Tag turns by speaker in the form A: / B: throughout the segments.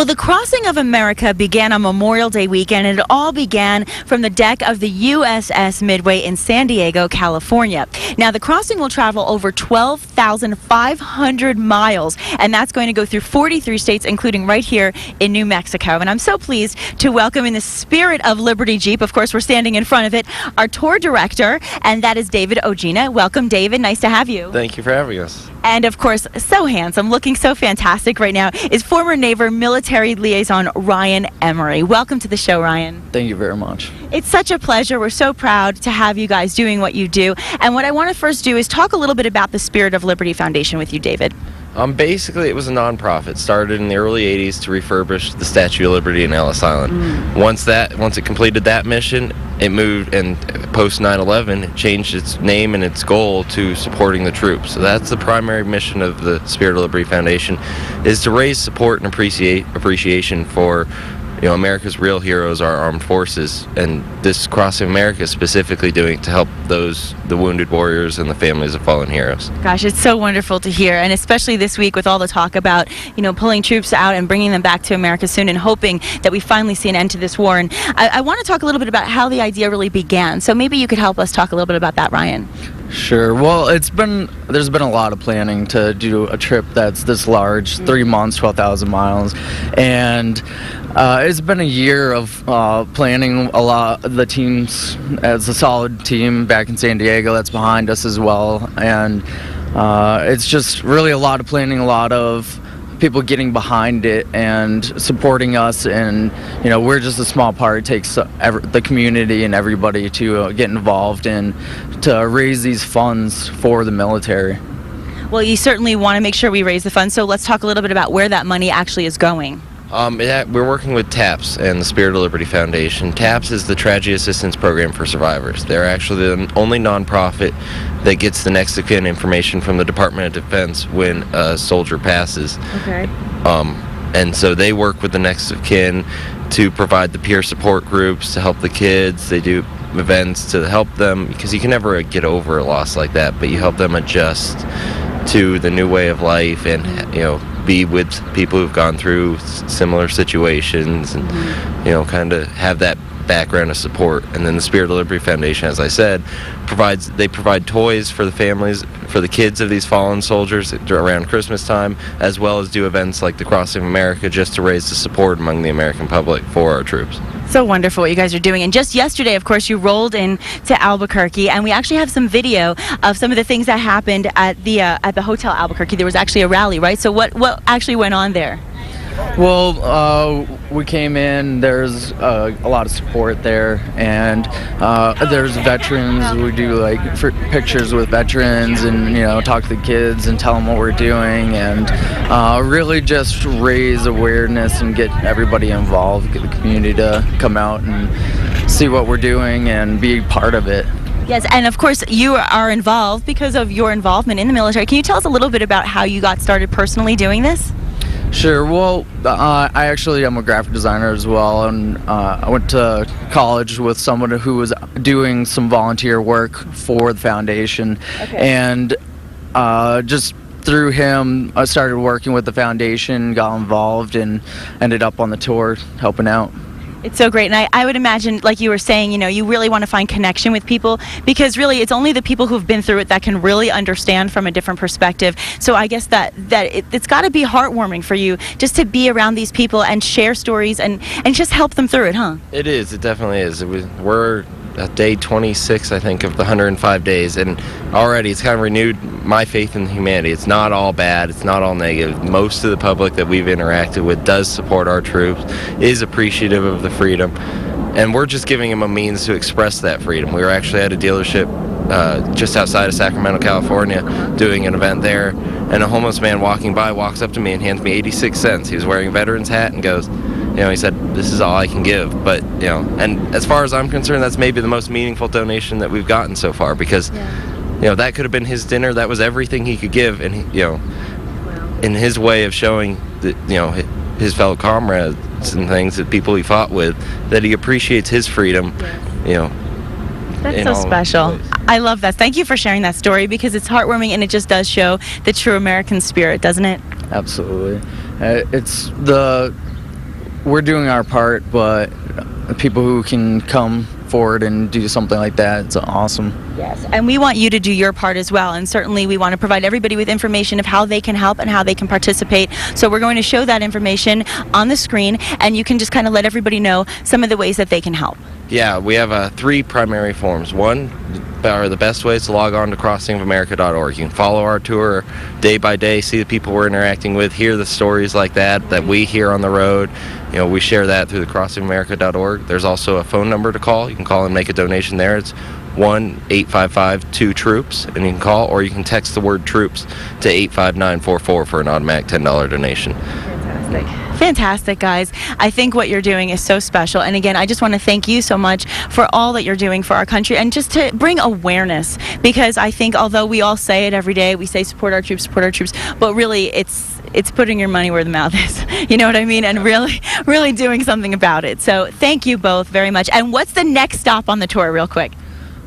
A: Well, the Crossing of America began on Memorial Day weekend, and it all began from the deck of the USS Midway in San Diego, California. Now, the crossing will travel over 12,500 miles, and that's going to go through 43 states, including right here in New Mexico. And I'm so pleased to welcome, in the spirit of Liberty Jeep, of course, we're standing in front of it, our tour director, and that is David Ojina. Welcome, David. Nice to have you.
B: Thank you for having us.
A: And of course, so handsome, looking so fantastic right now, is former Naval military liaison Ryan Emery. Welcome to the show, Ryan.
C: Thank you very much.
A: It's such a pleasure. We're so proud to have you guys doing what you do. And what I want to first do is talk a little bit about the Spirit of Liberty Foundation with you, David.
B: Basically, it was a nonprofit. Started in the early 80s to refurbish the Statue of Liberty in Ellis Island. Once it completed that mission, it moved, and post 9/11, it changed its name and its goal to supporting the troops. So that's the primary mission of the Spirit of Liberty Foundation, is to raise support and appreciation for America's real heroes, our armed forces, and this Crossing America is specifically doing it to help the wounded warriors and the families of fallen heroes.
A: Gosh, it's so wonderful to hear, and especially this week with all the talk about, pulling troops out and bringing them back to America soon and hoping that we finally see an end to this war. And I want to talk a little bit about how the idea really began. So maybe you could help us talk a little bit about that, Ryan.
C: Sure. Well, there's been a lot of planning to do a trip that's this large, 3 months, 12,000 miles, and it's been a year of planning. A lot of the teams, as a solid team back in San Diego, that's behind us as well, and it's just really a lot of planning, a lot of people getting behind it and supporting us, and we're just a small part. It takes the community and everybody to get involved and to raise these funds for the military.
A: Well, you certainly want to make sure we raise the funds, so let's talk a little bit about where that money actually is going.
B: We're working with TAPS and the Spirit of Liberty Foundation. TAPS is the Tragedy Assistance Program for Survivors. They're actually the only nonprofit that gets the next of kin information from the Department of Defense when a soldier passes.
A: Okay.
B: And so they work with the next of kin to provide the peer support groups to help the kids. They do events to help them, because you can never get over a loss like that, but you help them adjust to the new way of life and be with people who've gone through similar situations, and kind of have that background of support. And then the Spirit of Liberty Foundation, as I said, provide toys for the families, for the kids of these fallen soldiers around Christmas time, as well as do events like the Crossing of America, just to raise the support among the American public for our troops.
A: So wonderful what you guys are doing. And just yesterday, of course, you rolled into Albuquerque, and we actually have some video of some of the things that happened at the Hotel Albuquerque. There was actually a rally, right? So what actually went on there?
C: Well, we came in, there's a lot of support there, and there's veterans. We do pictures with veterans, and talk to the kids and tell them what we're doing, and really just raise awareness and get everybody involved, get the community to come out and see what we're doing and be part of it.
A: Yes, and of course you are involved because of your involvement in the military. Can you tell us a little bit about how you got started personally doing this?
C: Sure. Well, I actually am a graphic designer as well, and I went to college with someone who was doing some volunteer work for the foundation.
A: Okay.
C: And just through him, I started working with the foundation, got involved, and ended up on the tour helping out.
A: It's so great, and I would imagine, like you were saying, you really want to find connection with people, because really it's only the people who've been through it that can really understand from a different perspective. So I guess that it's got to be heartwarming for you just to be around these people and share stories and just help them through it, huh?
B: It is. It definitely is. We're at day 26, I think, of the 105 days, and already it's kind of renewed my faith in humanity. It's not all bad, it's not all negative. Most of the public that we've interacted with does support our troops, is appreciative of the freedom, and we're just giving them a means to express that freedom. We were actually at a dealership just outside of Sacramento, California, doing an event there, and a homeless man walking by walks up to me and hands me 86 cents. He was wearing a veteran's hat and goes, he said, "This is all I can give." But, and as far as I'm concerned, that's maybe the most meaningful donation that we've gotten so far, because, that could have been his dinner. That was everything he could give. And, in his way of showing that, his fellow comrades and things, that people he fought with, that he appreciates his freedom,
A: That's so special. I love that. Thank you for sharing that story, because it's heartwarming and it just does show the true American spirit, doesn't it?
C: Absolutely. It's the we're doing our part, but people who can come forward and do something like that, it's awesome.
A: Yes, and we want you to do your part as well, and certainly we want to provide everybody with information of how they can help and how they can participate. So we're going to show that information on the screen, and you can just kind of let everybody know some of the ways that they can help.
B: Yeah, we have 3 primary forms. One, or the best way is to log on to crossingofamerica.org. You can follow our tour day by day, see the people we're interacting with, hear the stories like that we hear on the road. You know, we share that through the crossingofamerica.org. There's also a phone number to call. You can call and make a donation there. It's 1-855-2-TROOPS, and you can call, or you can text the word TROOPS to 85944 for an automatic $10 donation.
A: Fantastic, guys. I think what you're doing is so special. And again, I just want to thank you so much for all that you're doing for our country and just to bring awareness, because I think although we all say it every day, we say support our troops, but really it's putting your money where the mouth is. You know what I mean? And really doing something about it. So thank you both very much. And what's the next stop on the tour, real quick?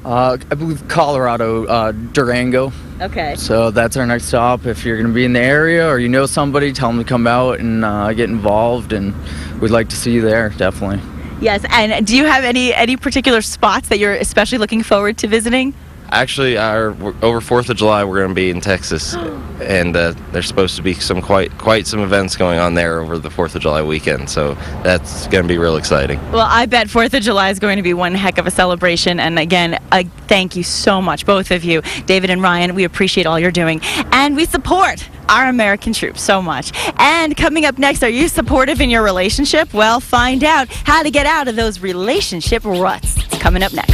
C: I believe Colorado, Durango.
A: Okay.
C: So that's our next stop. If you're going to be in the area or you know somebody, tell them to come out and get involved, and we'd like to see you there, definitely.
A: Yes, and do you have any particular spots that you're especially looking forward to visiting?
B: Actually, over 4th of July, we're going to be in Texas, and there's supposed to be some quite some events going on there over the 4th of July weekend, so that's going to be real exciting.
A: Well, I bet 4th of July is going to be one heck of a celebration, and again, thank you so much, both of you, David and Ryan. We appreciate all you're doing, and we support our American troops so much. And coming up next, are you supportive in your relationship? Well, find out how to get out of those relationship ruts. It's coming up next.